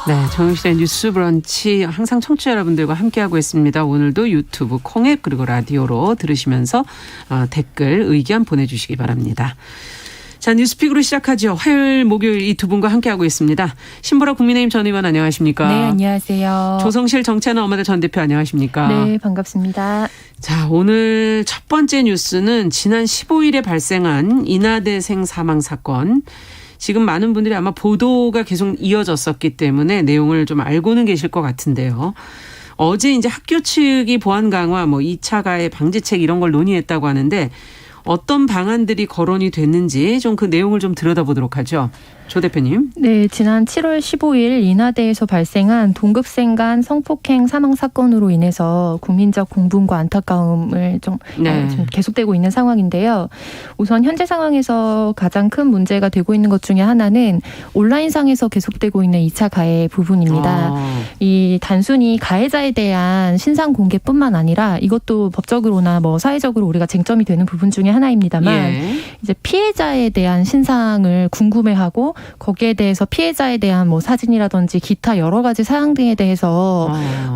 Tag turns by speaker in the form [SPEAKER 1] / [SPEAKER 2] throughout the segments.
[SPEAKER 1] 네, 정영실의 뉴스 브런치 항상 청취자 여러분들과 함께하고 있습니다. 오늘도 유튜브 콩앱 그리고 라디오로 들으시면서 댓글 의견 보내주시기 바랍니다. 자, 뉴스픽으로 시작하죠. 화요일 목요일 이 두 분과 함께하고 있습니다. 신보라 국민의힘 전 의원 안녕하십니까?
[SPEAKER 2] 네, 안녕하세요.
[SPEAKER 1] 조성실 정치하는 엄마들 전 대표 안녕하십니까?
[SPEAKER 2] 네, 반갑습니다.
[SPEAKER 1] 자, 오늘 첫 번째 뉴스는 지난 15일에 발생한 인하대생 사망 사건. 지금 많은 분들이 아마 보도가 계속 이어졌었기 때문에 내용을 좀 알고는 계실 것 같은데요. 어제 이제 학교 측이 보안 강화, 2차 가해 방지책 이런 걸 논의했다고 하는데 어떤 방안들이 거론이 됐는지 좀 그 내용을 좀 들여다보도록 하죠. 조 대표님.
[SPEAKER 2] 네, 지난 7월 15일 인하대에서 발생한 동급생 간 성폭행 사망 사건으로 인해서 국민적 공분과 안타까움을 좀 계속되고 있는 상황인데요. 우선 현재 상황에서 가장 큰 문제가 되고 있는 것 중에 하나는 온라인상에서 계속되고 있는 2차 가해 부분입니다. 이 단순히 가해자에 대한 신상 공개뿐만 아니라 이것도 법적으로나 사회적으로 우리가 쟁점이 되는 부분 중에 하나입니다만 이제 피해자에 대한 신상을 궁금해하고 거기에 대해서 피해자에 대한 사진이라든지 기타 여러 가지 사항 등에 대해서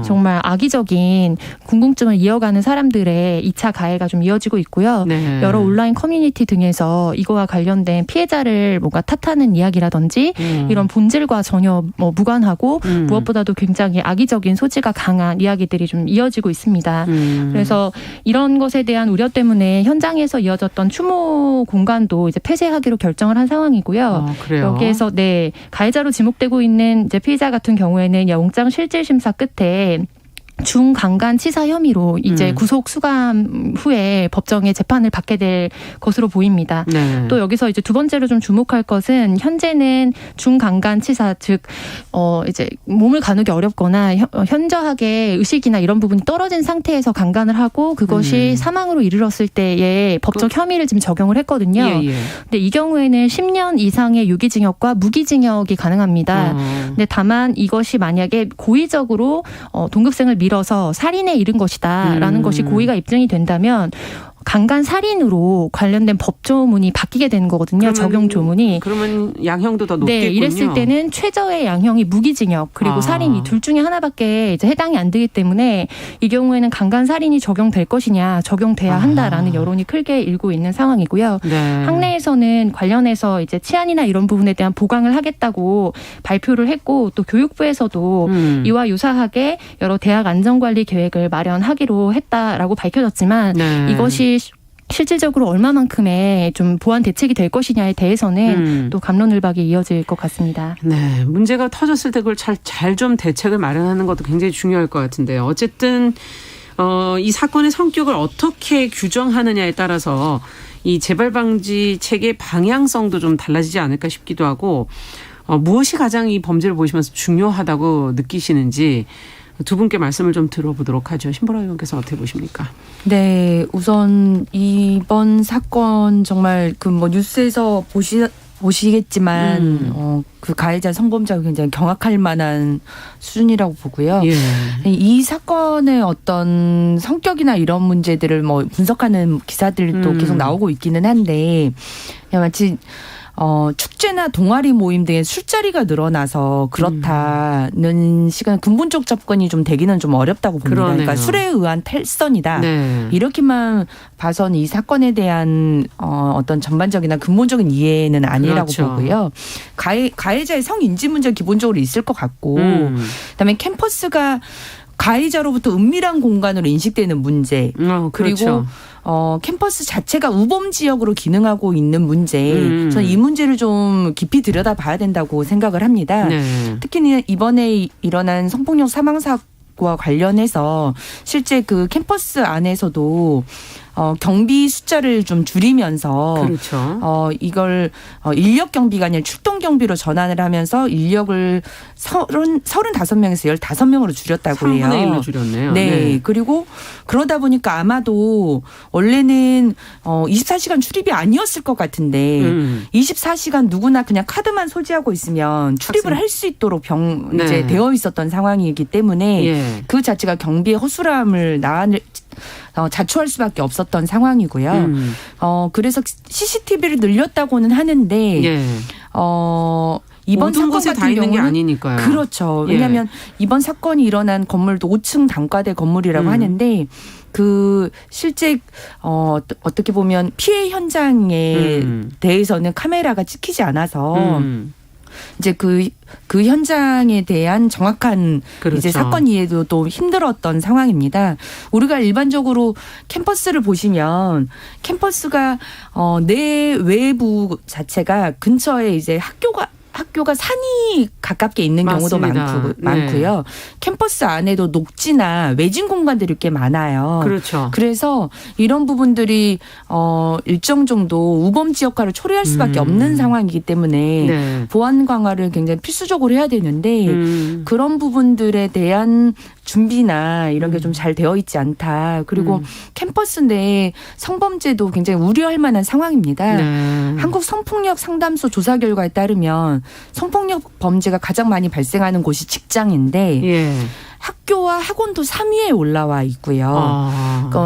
[SPEAKER 2] 정말 악의적인 궁금증을 이어가는 사람들의 2차 가해가 좀 이어지고 있고요. 네. 여러 온라인 커뮤니티 등에서 이거와 관련된 피해자를 뭔가 탓하는 이야기라든지 이런 본질과 전혀 무관하고 무엇보다도 굉장히 악의적인 소지가 강한 이야기들이 좀 이어지고 있습니다. 그래서 이런 것에 대한 우려 때문에 현장에서 이어졌던 추모 공간도 이제 폐쇄하기로 결정을 한 상황이고요.
[SPEAKER 1] 그래요?
[SPEAKER 2] 여기에서 가해자로 지목되고 있는 이제 피의자 같은 경우에는 영장 실질 심사 끝에 중강간 치사 혐의로 이제 구속 수감 후에 법정에 재판을 받게 될 것으로 보입니다. 네. 또 여기서 이제 두 번째로 좀 주목할 것은 현재는 중강간 치사 즉 이제 몸을 가누기 어렵거나 현저하게 의식이나 이런 부분이 떨어진 상태에서 강간을 하고 그것이 사망으로 이르렀을 때의 법적 혐의를 지금 적용을 했거든요. 근데 이 경우에는 10년 이상의 유기징역과 무기징역이 가능합니다. 근데 다만 이것이 만약에 고의적으로 동급생을 밀어서 살인에 이른 것이다라는 것이 고의가 입증이 된다면 강간 살인으로 관련된 법조문이 바뀌게 되는 거거든요. 적용 조문이.
[SPEAKER 1] 그러면 양형도 더 높겠군요.
[SPEAKER 2] 네, 이랬을 때는 최저의 양형이 무기징역 그리고 살인 이 둘 중에 하나밖에 이제 해당이 안 되기 때문에 이 경우에는 강간 살인이 적용될 것이냐 적용돼야 한다라는 여론이 크게 일고 있는 상황이고요. 네. 학내에서는 관련해서 이제 치안이나 이런 부분에 대한 보강을 하겠다고 발표를 했고 또 교육부에서도 이와 유사하게 여러 대학 안전관리 계획을 마련하기로 했다라고 밝혀졌지만 이것이 실질적으로 얼마만큼의 좀 보완 대책이 될 것이냐에 대해서는 또 갑론을박이 이어질 것 같습니다.
[SPEAKER 1] 네, 문제가 터졌을 때 그걸 잘 좀 대책을 마련하는 것도 굉장히 중요할 것 같은데요. 어쨌든 이 사건의 성격을 어떻게 규정하느냐에 따라서 이 재발 방지 책의 방향성도 좀 달라지지 않을까 싶기도 하고 무엇이 가장 이 범죄를 보시면서 중요하다고 느끼시는지 두 분께 말씀을 좀 들어보도록 하죠. 신보라 의원께서 어떻게 보십니까?
[SPEAKER 3] 네, 우선 이번 사건 정말 뉴스에서 보시겠지만 그 가해자 성범죄가 굉장히 경악할 만한 수준이라고 보고요. 이 사건의 어떤 성격이나 이런 문제들을 분석하는 기사들도 계속 나오고 있기는 한데 마치 축제나 동아리 모임 등의 술자리가 늘어나서 그렇다는 시간 근본적 접근이 좀 되기는 좀 어렵다고 봅니다. 그러니까 술에 의한 탈선이다. 네. 이렇게만 봐서는 이 사건에 대한 어떤 전반적이나 근본적인 이해는 아니라고 보고요. 가해자의 성인지 문제 기본적으로 있을 것 같고 그다음에 캠퍼스가 가해자로부터 은밀한 공간으로 인식되는 문제 그리고 캠퍼스 자체가 우범 지역으로 기능하고 있는 문제 저는 이 문제를 좀 깊이 들여다봐야 된다고 생각을 합니다. 네. 특히 이번에 일어난 성폭력 사망 사고와 관련해서 실제 그 캠퍼스 안에서도 경비 숫자를 좀 줄이면서 이걸 인력 경비가 아니라 출동 경비로 전환을 하면서 인력을 35명에서 15명으로 줄였다고 해요.
[SPEAKER 1] 3분의 1로 줄였네요.
[SPEAKER 3] 네. 그리고 그러다 보니까 아마도 원래는 24시간 출입이 아니었을 것 같은데 24시간 누구나 그냥 카드만 소지하고 있으면 출입을 할 수 있도록 이제 되어 있었던 상황이기 때문에 그 자체가 경비의 허술함을 자초할 수밖에 없었던 상황이고요. 그래서 CCTV를 늘렸다고는 하는데 이번
[SPEAKER 1] 모든
[SPEAKER 3] 사건
[SPEAKER 1] 곳에
[SPEAKER 3] 같은
[SPEAKER 1] 다 있는 게
[SPEAKER 3] 경우는
[SPEAKER 1] 아니니까요.
[SPEAKER 3] 그렇죠.
[SPEAKER 1] 예.
[SPEAKER 3] 왜냐하면 이번 사건이 일어난 건물도 5층 단과대 건물이라고 하는데 그 실제 어떻게 보면 피해 현장에 대해서는 카메라가 찍히지 않아서 이제 그 현장에 대한 정확한
[SPEAKER 1] 그렇죠.
[SPEAKER 3] 이제 사건 이해도 또 힘들었던 상황입니다. 우리가 일반적으로 캠퍼스를 보시면 캠퍼스가 내외부 자체가 근처에 이제 학교가 산이 가깝게 있는 경우도 많고요. 캠퍼스 안에도 녹지나 외진 공간들이 꽤 많아요.
[SPEAKER 1] 그렇죠.
[SPEAKER 3] 그래서 이런 부분들이 일정 정도 우범지 역할을 초래할 수밖에 없는 상황이기 때문에 보안 강화를 굉장히 필수적으로 해야 되는데 그런 부분들에 대한 준비나 이런 게 좀 잘 되어 있지 않다. 그리고 캠퍼스 내에 성범죄도 굉장히 우려할 만한 상황입니다. 한국 성폭력 상담소 조사 결과에 따르면 성폭력 범죄가 가장 많이 발생하는 곳이 직장인데 학교와 학원도 3위에 올라와 있고요.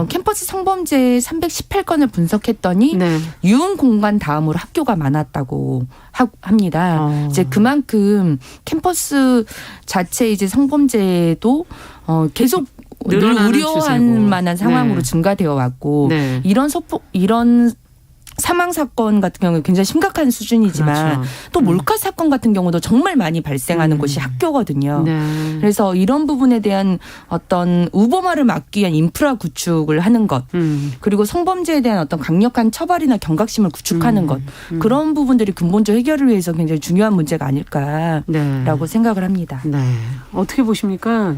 [SPEAKER 3] 캠퍼스 성범죄 318건을 분석했더니 유흥 공간 다음으로 학교가 많았다고 합니다. 이제 그만큼 캠퍼스 자체 이제 성범죄도 계속 늘 우려할 만한 상황으로 증가되어 왔고 이런 사망 사건 같은 경우는 굉장히 심각한 수준이지만 또 몰카 사건 같은 경우도 정말 많이 발생하는 곳이 학교거든요. 그래서 이런 부분에 대한 어떤 우범화를 막기 위한 인프라 구축을 하는 것 그리고 성범죄에 대한 어떤 강력한 처벌이나 경각심을 구축하는 것 그런 부분들이 근본적 해결을 위해서 굉장히 중요한 문제가 아닐까라고 생각을 합니다.
[SPEAKER 1] 어떻게 보십니까?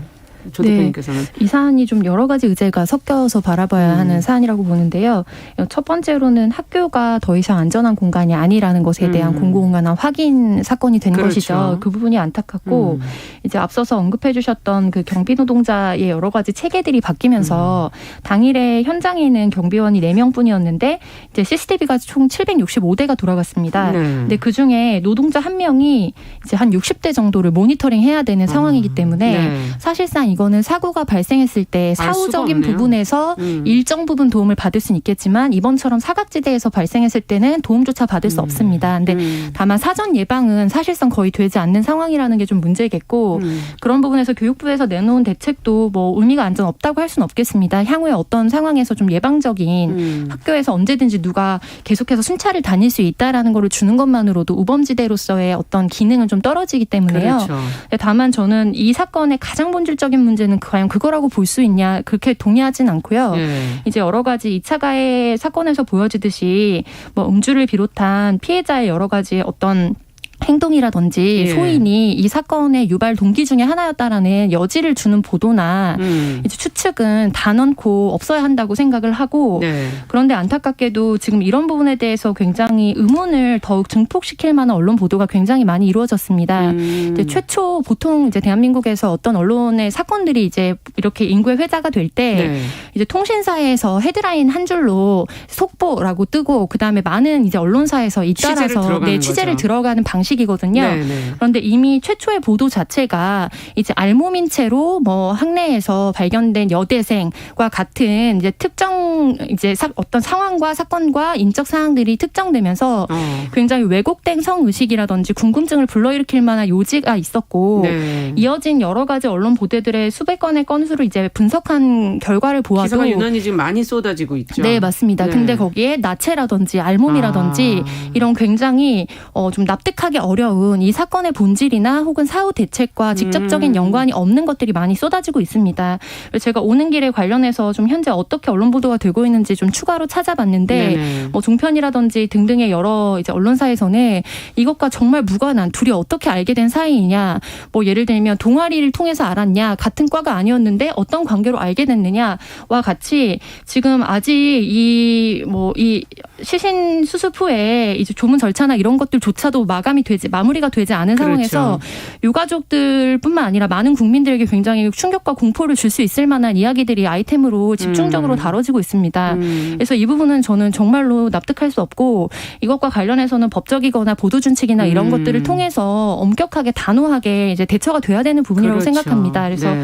[SPEAKER 1] 조 대표님께서는.
[SPEAKER 2] 이 사안이 좀 여러 가지 의제가 섞여서 바라봐야 하는 사안이라고 보는데요. 첫 번째로는 학교가 더 이상 안전한 공간이 아니라는 것에 대한 공공연한 확인 사건이 된 것이죠. 그 부분이 안타깝고 이제 앞서서 언급해 주셨던 그 경비 노동자의 여러 가지 체계들이 바뀌면서 당일에 현장에 있는 경비원이 4명뿐이었는데 이제 CCTV가 총 765대가 돌아갔습니다. 근데 그중에 노동자 1명이 이제 한 60대 정도를 모니터링해야 되는 상황이기 때문에 사실상 이거는 사고가 발생했을 때 사후적인 부분에서 일정 부분 도움을 받을 수는 있겠지만 이번처럼 사각지대에서 발생했을 때는 도움조차 받을 수 없습니다. 근데 다만 사전 예방은 사실상 거의 되지 않는 상황이라는 게 좀 문제겠고 그런 부분에서 교육부에서 내놓은 대책도 뭐 의미가 완전 없다고 할 수는 없겠습니다. 향후에 어떤 상황에서 좀 예방적인 학교에서 언제든지 누가 계속해서 순찰을 다닐 수 있다라는 거를 주는 것만으로도 우범지대로서의 어떤 기능은 좀 떨어지기 때문에요. 다만 저는 이 사건의 가장 본질적인 문제는 과연 그거라고 볼 수 있냐 그렇게 동의하진 않고요. 이제 여러 가지 2차 가해 사건에서 보여지듯이 뭐 음주를 비롯한 피해자의 여러 가지 어떤 행동이라든지 소인이 이 사건의 유발 동기 중에 하나였다라는 여지를 주는 보도나 이제 추측은 단언코 없어야 한다고 생각을 하고 그런데 안타깝게도 지금 이런 부분에 대해서 굉장히 의문을 더욱 증폭시킬 만한 언론 보도가 굉장히 많이 이루어졌습니다. 이제 최초 보통 이제 대한민국에서 어떤 언론의 사건들이 이제 이렇게 인구의 회자가 될 때 이제 통신사에서 헤드라인 한 줄로 속보라고 뜨고 그 다음에 많은 이제 언론사에서 잇따라서 취재를 들어가는 방식. 이거든요. 그런데 이미 최초의 보도 자체가 이제 알몸인 채로 뭐 학내에서 발견된 여대생과 같은 이제 특정 이제 어떤 상황과 사건과 인적 사항들이 특정되면서 굉장히 왜곡된 성 의식이라든지 궁금증을 불러일으킬 만한 요지가 있었고 이어진 여러 가지 언론 보도들의 수백 건의 건수를 이제 분석한 결과를 보아도
[SPEAKER 1] 기사가 유난히 지금 많이 쏟아지고 있죠.
[SPEAKER 2] 네, 맞습니다. 근데 거기에 나체라든지 알몸이라든지 이런 굉장히 좀 납득하기 어려운 이 사건의 본질이나 혹은 사후 대책과 직접적인 연관이 없는 것들이 많이 쏟아지고 있습니다. 그래서 제가 오는 길에 관련해서 좀 현재 어떻게 언론 보도가 되고 있는지 좀 추가로 찾아봤는데 뭐 종편이라든지 등등의 여러 이제 언론사에서는 이것과 정말 무관한 둘이 어떻게 알게 된 사이이냐, 뭐 예를 들면 동아리를 통해서 알았냐, 같은 과가 아니었는데 어떤 관계로 알게 됐느냐와 같이 지금 아직 이 시신 수습 후에 이제 조문 절차나 이런 것들조차도 마무리가 되지 않은 상황에서 유가족들뿐만 아니라 많은 국민들에게 굉장히 충격과 공포를 줄 수 있을 만한 이야기들이 아이템으로 집중적으로 다뤄지고 있습니다. 그래서 이 부분은 저는 정말로 납득할 수 없고 이것과 관련해서는 법적이거나 보도 준칙이나 이런 것들을 통해서 엄격하게 단호하게 이제 대처가 돼야 되는 부분이라고 생각합니다. 그래서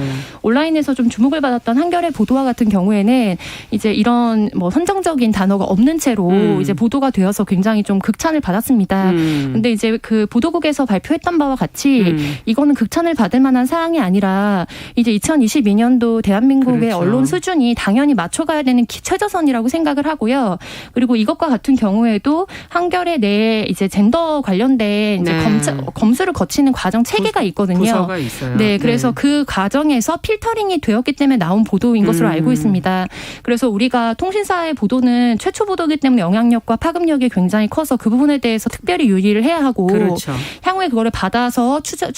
[SPEAKER 2] 온라인에서 좀 주목을 받았던 한겨레 보도와 같은 경우에는 이제 이런 뭐 선정적인 단어가 없는 채로 이제 보도가 되어서 굉장히 좀 극찬을 받았습니다. 근데 이제 그 그 보도국에서 발표했던 바와 같이 이거는 극찬을 받을 만한 사항이 아니라 이제 2022년도 대한민국의
[SPEAKER 1] 그렇죠.
[SPEAKER 2] 언론 수준이 당연히 맞춰가야 되는 최저선이라고 생각을 하고요. 그리고 이것과 같은 경우에도 한겨레 내에 이제 젠더 관련된 이제 검수를 거치는 과정 체계가 있거든요.
[SPEAKER 1] 부서가 있어요.
[SPEAKER 2] 네, 그래서 그 과정에서 필터링이 되었기 때문에 나온 보도인 것으로 알고 있습니다. 그래서 우리가 통신사의 보도는 최초 보도이기 때문에 영향력과 파급력이 굉장히 커서 그 부분에 대해서 특별히 유의를 해야 하고
[SPEAKER 1] 그렇죠.
[SPEAKER 2] 향후에 그거를 받아서 추가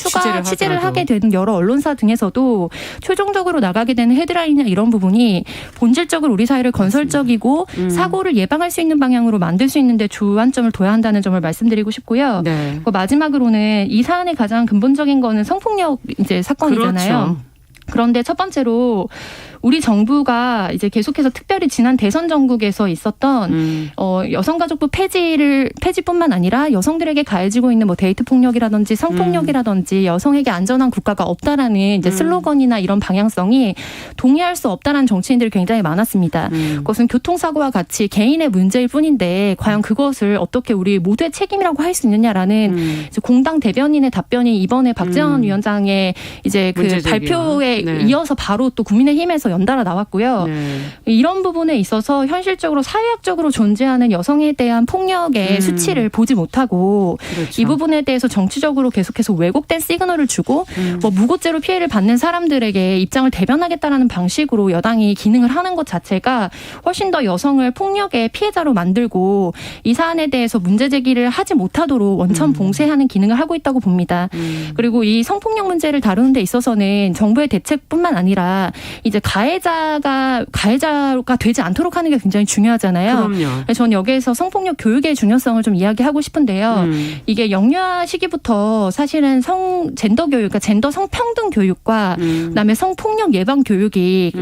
[SPEAKER 2] 취재를 하게
[SPEAKER 1] 하더라도.
[SPEAKER 2] 되는 여러 언론사 등에서도 최종적으로 나가게 되는 헤드라인이나 이런 부분이 본질적으로 우리 사회를 건설적이고 사고를 예방할 수 있는 방향으로 만들 수 있는데 주안점을 둬야 한다는 점을 말씀드리고 싶고요.
[SPEAKER 1] 네.
[SPEAKER 2] 그리고 마지막으로는 이 사안의 가장 근본적인 거는 성폭력 이제 사건이잖아요.
[SPEAKER 1] 그렇죠.
[SPEAKER 2] 그런데 첫 번째로 우리 정부가 이제 계속해서 특별히 지난 대선 정국에서 있었던 여성가족부 폐지뿐만 아니라 여성들에게 가해지고 있는 뭐 데이트 폭력이라든지 성폭력이라든지 여성에게 안전한 국가가 없다라는 이제 슬로건이나 이런 방향성이 동의할 수 없다라는 정치인들이 굉장히 많았습니다. 그것은 교통사고와 같이 개인의 문제일 뿐인데 과연 그것을 어떻게 우리 모두의 책임이라고 할 수 있느냐라는 이제 공당 대변인의 답변이 이번에 박지원 위원장의 이제 그 발표에 이어서 바로 또 국민의힘에서 연달아 나왔고요. 이런 부분에 있어서 현실적으로 사회학적으로 존재하는 여성에 대한 폭력의 수치를 보지 못하고
[SPEAKER 1] 그렇죠.
[SPEAKER 2] 이 부분에 대해서 정치적으로 계속해서 왜곡된 시그널을 주고 뭐 무고죄로 피해를 받는 사람들에게 입장을 대변하겠다라는 방식으로 여당이 기능을 하는 것 자체가 훨씬 더 여성을 폭력의 피해자로 만들고 이 사안에 대해서 문제 제기를 하지 못하도록 원천 봉쇄하는 기능을 하고 있다고 봅니다. 그리고 이 성폭력 문제를 다루는 데 있어서는 정부의 대책뿐만 아니라 이제 가해자가 되지 않도록 하는 게 굉장히 중요하잖아요.
[SPEAKER 1] 그럼요.
[SPEAKER 2] 전 여기에서 성폭력 교육의 중요성을 좀 이야기하고 싶은데요. 이게 영유아 시기부터 사실은 젠더 교육, 그러니까 젠더 성평등 교육과 그다음에 성폭력 예방 교육이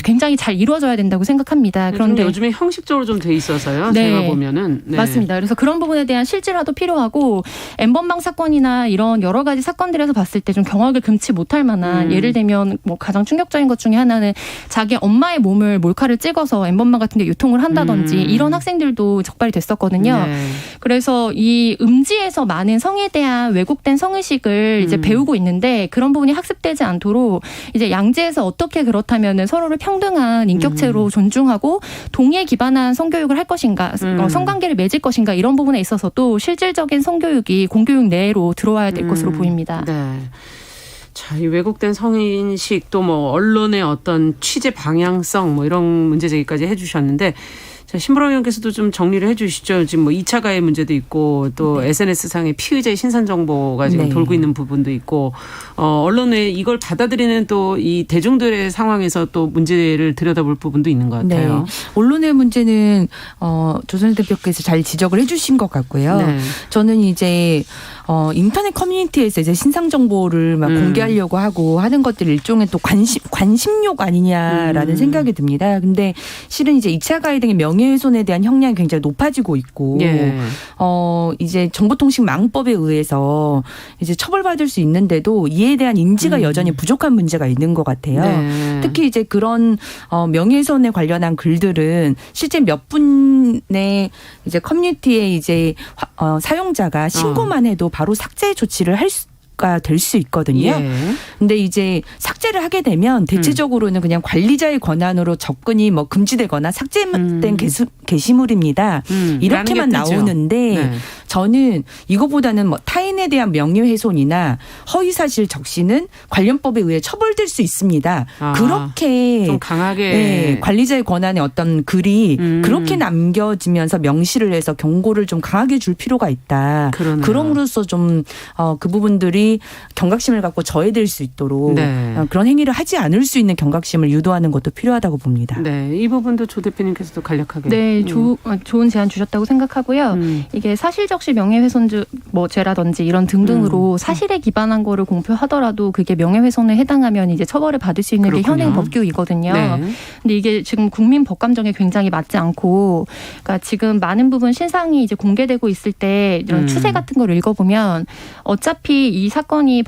[SPEAKER 2] 굉장히 잘 이루어져야 된다고 생각합니다. 그런데
[SPEAKER 1] 요즘에 형식적으로 좀 돼 있어서요.
[SPEAKER 2] 네.
[SPEAKER 1] 제가 보면은
[SPEAKER 2] 맞습니다. 그래서 그런 부분에 대한 실질화도 필요하고 엠번방 사건이나 이런 여러 가지 사건들에서 봤을 때 좀 경악을 금치 못할 만한 예를 들면 뭐 가장 충격적인 것 중에 하나는 자기 엄마의 몸을 몰카를 찍어서 엠번방 같은 게 유통을 한다든지 이런 학생들도 적발이 됐었거든요.
[SPEAKER 1] 네.
[SPEAKER 2] 그래서 이 음지에서 많은 성에 대한 왜곡된 성의식을 이제 배우고 있는데 그런 부분이 학습되지 않도록 이제 양지에서 어떻게 그렇다면은 서로를 평등한 인격체로 존중하고 동의에 기반한 성교육을 할 것인가, 성관계를 맺을 것인가 이런 부분에 있어서도 실질적인 성교육이 공교육 내로 들어와야 될 것으로 보입니다.
[SPEAKER 1] 네. 자, 이 왜곡된 성인식 또 뭐 언론의 어떤 취재 방향성 뭐 이런 문제 제기까지 해주셨는데 자, 신보라 의원께서도 좀 정리를 해 주시죠. 지금 뭐 2차 가해 문제도 있고 또 SNS상의 피의자의 신상 정보가 지금 돌고 있는 부분도 있고 언론에 이걸 받아들이는 또 이 대중들의 상황에서 또 문제를 들여다볼 부분도 있는 것 같아요.
[SPEAKER 3] 네. 언론의 문제는 조선 대표께서 잘 지적을 해 주신 것 같고요.
[SPEAKER 1] 네.
[SPEAKER 3] 저는 이제 인터넷 커뮤니티에서 이제 신상 정보를 막 공개하려고 하고 하는 것들 일종의 또 관심욕 아니냐라는 생각이 듭니다. 근데 실은 이제 2차 가해 등의 명예훼손에 대한 형량이 굉장히 높아지고 있고, 이제 정보통신망법에 의해서 이제 처벌받을 수 있는데도 이에 대한 인지가 여전히 부족한 문제가 있는 것 같아요.
[SPEAKER 1] 네.
[SPEAKER 3] 특히 이제 그런 명예훼손에 관련한 글들은 실제 몇 분의 이제 커뮤니티에 이제 사용자가 신고만 해도 바로 삭제 조치를 할 수가 될 수 있거든요. 근데 이제 삭제를 하게 되면 대체적으로는 그냥 관리자의 권한으로 접근이 뭐 금지되거나 삭제된 게시물입니다. 이렇게만 나오는데 저는 이거보다는 뭐 타인에 대한 명예훼손이나 허위사실 적시는 관련법에 의해 처벌될 수 있습니다. 그렇게
[SPEAKER 1] 좀 강하게
[SPEAKER 3] 관리자의 권한의 어떤 글이 그렇게 남겨지면서 명시를 해서 경고를 좀 강하게 줄 필요가 있다.
[SPEAKER 1] 그러네요.
[SPEAKER 3] 그럼으로써 좀 그 부분들이 경각심을 갖고 저해될 수 있도록 그런 행위를 하지 않을 수 있는 경각심을 유도하는 것도 필요하다고 봅니다.
[SPEAKER 1] 네, 이 부분도 조 대표님께서도 간략하게.
[SPEAKER 2] 네, 좋은 제안 주셨다고 생각하고요. 이게 사실적시 명예훼손죄라든지 이런 등등으로 사실에 기반한 거를 공표하더라도 그게 명예훼손에 해당하면 이제 처벌을 받을 수 있는 게 현행 법규이거든요. 근데 이게 지금 국민 법감정에 굉장히 맞지 않고, 그러니까 지금 많은 부분 신상이 이제 공개되고 있을 때 이런 추세 같은 걸 읽어보면 어차피 이 사건이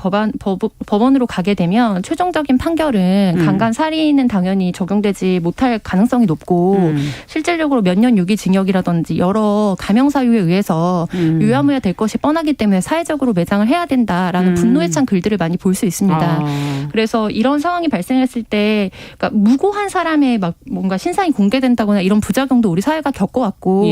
[SPEAKER 2] 법원으로 가게 되면 최종적인 판결은 강간 살인은 당연히 적용되지 못할 가능성이 높고 실질적으로 몇 년 유기징역이라든지 여러 가명 사유에 의해서 유야무야 될 것이 뻔하기 때문에 사회적으로 매장을 해야 된다라는 분노에 찬 글들을 많이 볼 수 있습니다. 그래서 이런 상황이 발생했을 때 그러니까 무고한 사람의 막 뭔가 신상이 공개된다거나 이런 부작용도 우리 사회가 겪어왔고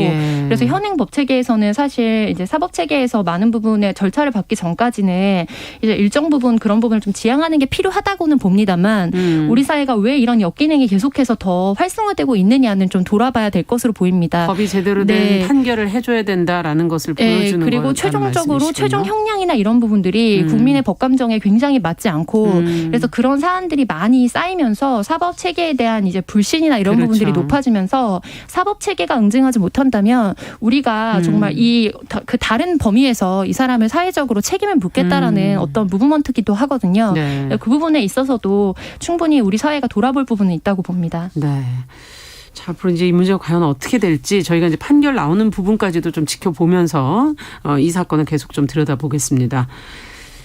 [SPEAKER 2] 그래서 현행 법 체계에서는 사실 이제 사법 체계에서 많은 부분의 절차를 받기 전까지는 이제 일정 부분 그런 부분을 좀 지양하는 게 필요하다고는 봅니다만 우리 사회가 왜 이런 역기능이 계속해서 더 활성화되고 있느냐는 좀 돌아봐야 될 것으로 보입니다.
[SPEAKER 1] 법이 제대로 된 판결을 해줘야 된다라는 것을 보여주는
[SPEAKER 2] 그리고 최종적으로 최종 형량이나 이런 부분들이 국민의 법 감정에 굉장히 맞지 않고 그래서 그런 사안들이 많이 쌓이면서 사법 체계에 대한 이제 불신이나 이런 부분들이 높아지면서 사법 체계가 응징하지 못한다면 우리가 정말 그 다른 범위에서 이 사람을 사회적으로 책임을 묻겠다라는 어떤 무브먼트기도 하거든요. 그 부분에 있어서도 충분히 우리 사회가 돌아볼 부분은 있다고 봅니다.
[SPEAKER 1] 네. 자, 앞으로 이제 이 문제가 과연 어떻게 될지 저희가 이제 판결 나오는 부분까지도 좀 지켜보면서 이 사건을 계속 좀 들여다보겠습니다.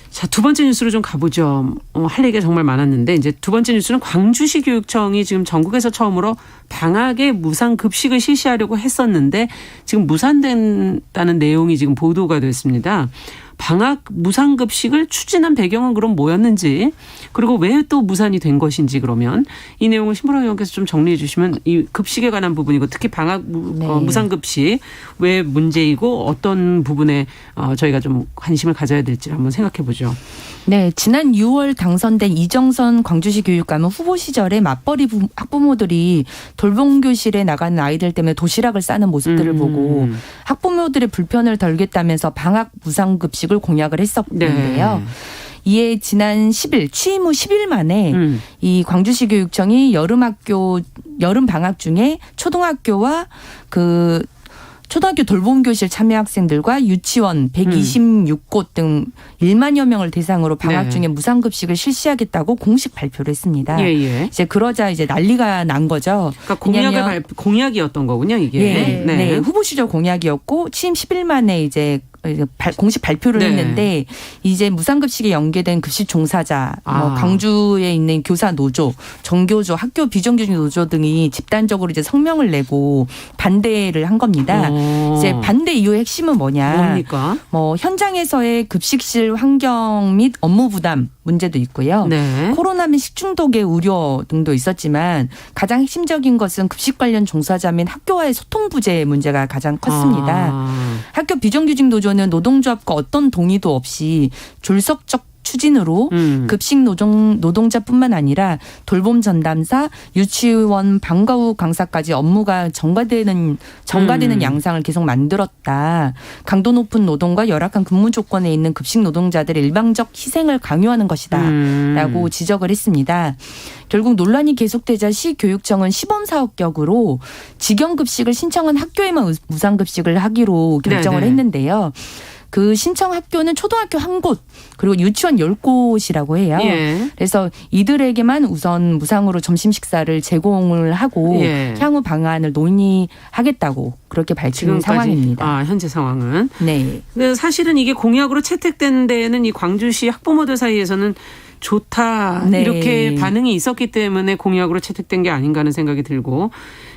[SPEAKER 1] 자, 두 번째 뉴스로 좀 가보죠. 할 얘기가 정말 많았는데 이제 두 번째 뉴스는 광주시 교육청이 지금 전국에서 처음으로 방학에 무상급식을 실시하려고 했었는데 지금 무산된다는 내용이 지금 보도가 됐습니다. 방학 무상급식을 추진한 배경은 그럼 뭐였는지 그리고 왜 또 무산이 된 것인지 그러면 이 내용을 신보라 의원께서 좀 정리해 주시면 이 급식에 관한 부분이고 특히 방학 무상급식 왜 문제이고 어떤 부분에 저희가 좀 관심을 가져야 될지 한번 생각해 보죠.
[SPEAKER 3] 네, 지난 6월 당선된 이정선 광주시 교육감은 후보 시절에 맞벌이 학부모들이 돌봄교실에 나가는 아이들 때문에 도시락을 싸는 모습들을 보고 학부모들의 불편을 덜겠다면서 방학 무상급식을 공약을 했었는데요. 이에 지난 10일 취임 후 10일 만에 이 광주시 교육청이 여름 방학 중에 초등학교와 초등학교 돌봄교실 참여 학생들과 유치원 126곳 등 1만여 명을 대상으로 방학 중에 무상급식을 실시하겠다고 공식 발표를 했습니다. 이제 그러자 이제 난리가 난 거죠.
[SPEAKER 1] 그러니까 공약이었던 거군요, 이게.
[SPEAKER 3] 네. 후보 시절 공약이었고 취임 10일 만에 이제 공식 발표를 했는데 이제 무상급식에 연계된 급식 종사자, 광주에 있는 교사 노조, 정교조, 학교 비정규직 노조 등이 집단적으로 이제 성명을 내고 반대를 한 겁니다. 이제 반대 이유의 핵심은 뭡니까? 현장에서의 급식실 환경 및 업무 부담 문제도 있고요. 코로나 및 식중독의 우려 등도 있었지만 가장 핵심적인 것은 급식 관련 종사자 및 학교와의 소통 부재 문제가 가장 컸습니다. 학교 비정규직 노조는 노동조합과 어떤 동의도 없이 졸속적 추진으로 급식 노동자뿐만 아니라 돌봄 전담사, 유치원 방과 후 강사까지 업무가 전가되는 양상을 계속 만들었다. 강도 높은 노동과 열악한 근무 조건에 있는 급식 노동자들의 일방적 희생을 강요하는 것이다. 라고 지적을 했습니다. 결국 논란이 계속되자 시교육청은 시범사업격으로 직영급식을 신청한 학교에만 무상급식을 하기로 결정을 했는데요. 그 신청 학교는 초등학교 1곳 그리고 유치원 10곳이라고 해요. 그래서 이들에게만 우선 무상으로 점심 식사를 제공을 하고 향후 방안을 논의하겠다고 그렇게 밝힌 상황입니다.
[SPEAKER 1] 현재 상황은.
[SPEAKER 3] 네.
[SPEAKER 1] 근데 사실은 이게 공약으로 채택된 데에는 이 광주시 학부모들 사이에서는 좋다 이렇게 반응이 있었기 때문에 공약으로 채택된 게 아닌가 하는 생각이 들고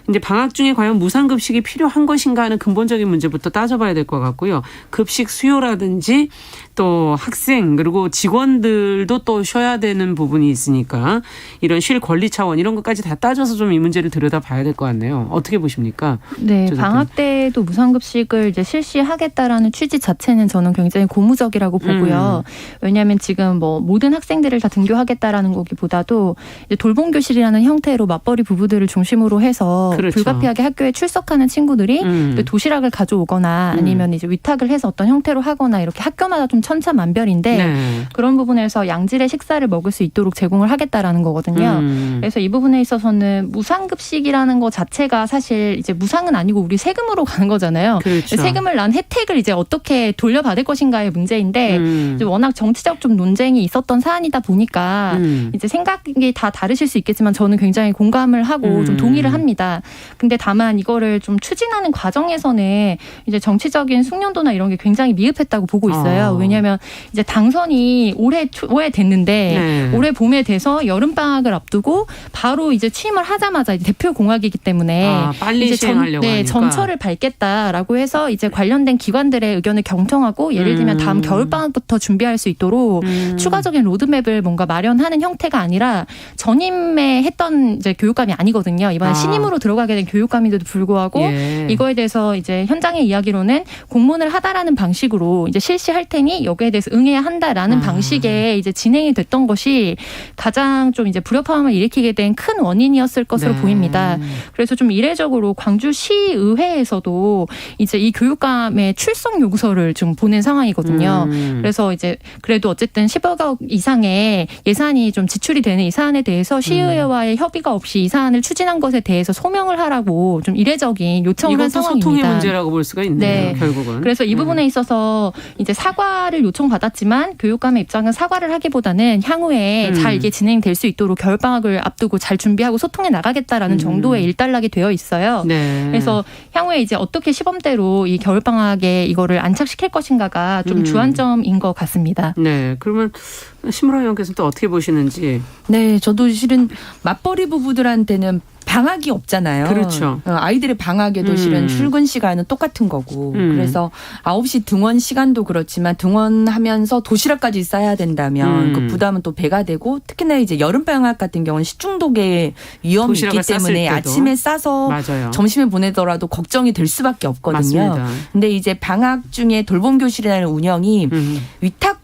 [SPEAKER 1] 이제 방학 중에 과연 무상급식이 필요한 것인가 하는 근본적인 문제부터 따져봐야 될 것 같고요. 급식 수요라든지 또 학생 그리고 직원들도 또 쉬어야 되는 부분이 있으니까 이런 쉴 권리 차원 이런 것까지 다 따져서 좀 이 문제를 들여다봐야 될 것 같네요. 어떻게 보십니까?
[SPEAKER 2] 네, 방학 때도 무상급식을 이제 실시하겠다라는 취지 자체는 저는 굉장히 고무적이라고 보고요. 왜냐하면 지금 모든 학생들을 다 등교하겠다라는 거기보다도 이제 돌봄교실이라는 형태로 맞벌이 부부들을 중심으로 해서 불가피하게 학교에 출석하는 친구들이 도시락을 가져오거나 아니면 이제 위탁을 해서 어떤 형태로 하거나 이렇게 학교마다 좀 천차만별인데 그런 부분에서 양질의 식사를 먹을 수 있도록 제공을 하겠다라는 거거든요. 그래서 이 부분에 있어서는 무상급식이라는 것 자체가 사실 이제 무상은 아니고 우리 세금으로 가는 거잖아요. 세금을 난 혜택을 이제 어떻게 돌려받을 것인가의 문제인데 이제 워낙 정치적 좀 논쟁이 있었던 사안이다 하다 보니까 이제 생각이 다 다르실 수 있겠지만 저는 굉장히 공감을 하고 좀 동의를 합니다. 근데 다만 이거를 좀 추진하는 과정에서는 이제 정치적인 숙련도나 이런 게 굉장히 미흡했다고 보고 있어요. 왜냐하면 이제 당선이 올해 됐는데 올해 봄에 돼서 여름 방학을 앞두고 바로 이제 취임을 하자마자 이제 대표 공약이기 때문에
[SPEAKER 1] 빨리
[SPEAKER 2] 이제
[SPEAKER 1] 시행하려고 하니까.
[SPEAKER 2] 전철을 밟겠다라고 해서 이제 관련된 기관들의 의견을 경청하고 예를 들면 다음 겨울 방학부터 준비할 수 있도록 추가적인 로드맵을 뭔가 마련하는 형태가 아니라 전임에 했던 이제 교육감이 아니거든요. 이번에 신임으로 들어가게 된 교육감인데도 불구하고 이거에 대해서 이제 현장의 이야기로는 공문을 하다라는 방식으로 이제 실시할 테니 여기에 대해서 응해야 한다라는 방식의 이제 진행이 됐던 것이 가장 좀 이제 불협화음을 일으키게 된 큰 원인이었을 것으로 보입니다. 그래서 좀 이례적으로 광주시의회에서도 이제 이 교육감의 출석 요구서를 좀 보낸 상황이거든요. 그래서 이제 그래도 어쨌든 10억 이상의 예산이 좀 지출이 되는 이 사안에 대해서 시의회와의 협의가 없이 이 사안을 추진한 것에 대해서 소명을 하라고 좀 이례적인 요청을 한 상황입니다.
[SPEAKER 1] 소통의 문제라고 볼 수가 있네요. 결국은.
[SPEAKER 2] 그래서 이 부분에 있어서 이제 사과를 요청받았지만 교육감의 입장은 사과를 하기보다는 향후에 잘 이게 진행될 수 있도록 겨울방학을 앞두고 잘 준비하고 소통해 나가겠다라는 정도의 일단락이 되어 있어요. 그래서 향후에 이제 어떻게 시범대로 이 겨울방학에 이거를 안착시킬 것인가가 좀 주안점인 것 같습니다.
[SPEAKER 1] 네. 그러면 심으라 의원께서는 또 어떻게 보시는지.
[SPEAKER 3] 네, 저도 실은 맞벌이 부부들한테는 방학이 없잖아요.
[SPEAKER 1] 그렇죠.
[SPEAKER 3] 아이들의 방학에도 실은 출근 시간은 똑같은 거고. 그래서 9시 등원 시간도 그렇지만 등원하면서 도시락까지 싸야 된다면 그 부담은 또 배가 되고 특히나 이제 여름 방학 같은 경우는 식중독의 위험이 있기 때문에 아침에 싸서
[SPEAKER 1] 맞아요.
[SPEAKER 3] 점심에 보내더라도 걱정이 될 수밖에 없거든요.
[SPEAKER 1] 맞습니다.
[SPEAKER 3] 근데 이제 방학 중에 돌봄 교실이라는 운영이 위탁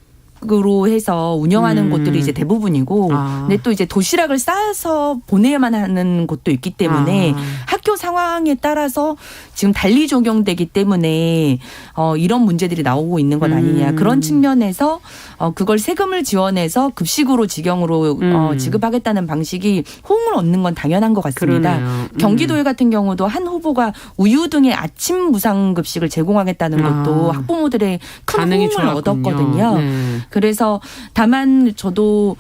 [SPEAKER 3] 으로 해서 운영하는 곳들이 이제 대부분이고 근데 또 이제 도시락을 싸서 보내야만 하는 곳도 있기 때문에 학교 상황에 따라서 지금 달리 적용되기 때문에 이런 문제들이 나오고 있는 것 아니냐. 그런 측면에서 그걸 세금을 지원해서 급식으로 직영으로 지급하겠다는 방식이 호응을 얻는 건 당연한 것 같습니다. 경기도에 같은 경우도 한 후보가 우유 등의 아침 무상급식을 제공하겠다는 것도 학부모들의 큰 호응을 얻었거든요. 그래서 다만 저도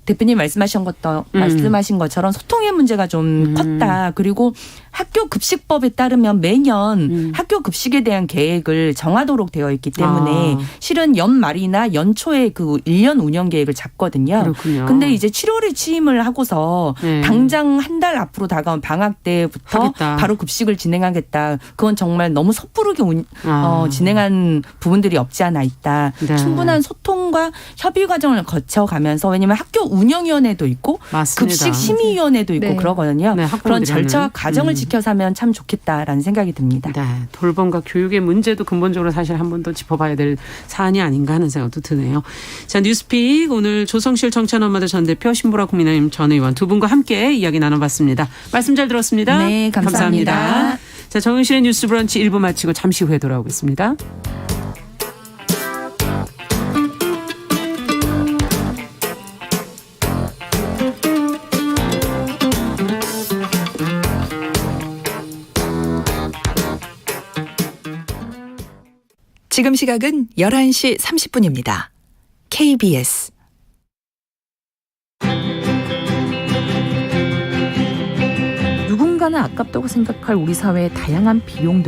[SPEAKER 3] 대표님 말씀하신 것처럼 소통의 문제가 좀 컸다. 그리고 학교 급식법에 따르면 매년 학교 급식에 대한 계획을 정하도록 되어 있기 때문에 실은 연말이나 연초에 그 1년 운영 계획을 잡거든요.
[SPEAKER 1] 그렇군요.
[SPEAKER 3] 근데 이제 7월에 취임을 하고서 당장 한 달 앞으로 다가온 방학 때부터
[SPEAKER 1] 하겠다.
[SPEAKER 3] 바로 급식을 진행하겠다. 그건 정말 너무 섣부르게 진행한 부분들이 없지 않아 있다.
[SPEAKER 1] 네.
[SPEAKER 3] 충분한 소통과 협의 과정을 거쳐가면서 왜냐하면 학교 운영위원회도 있고
[SPEAKER 1] 맞습니다.
[SPEAKER 3] 급식 심의위원회도 있고 그러거든요. 그런 절차와 과정을 지켜서 하면 참 좋겠다라는 생각이 듭니다.
[SPEAKER 1] 네, 돌봄과 교육의 문제도 근본적으로 사실 한 번 더 짚어봐야 될 사안이 아닌가 하는 생각도 드네요. 자, 뉴스픽 오늘 조성실 정치연합마다 전 대표 신보라 국민의힘 전 의원 두 분과 함께 이야기 나눠봤습니다. 말씀 잘 들었습니다.
[SPEAKER 3] 네, 감사합니다.
[SPEAKER 1] 자, 정은실의 뉴스 브런치 1부 마치고 잠시 후에 돌아오겠습니다.
[SPEAKER 4] 지금 시각은 11시 30분입니다. KBS 누군가는 아깝다고 생각할 우리 사회의 다양한 비용들을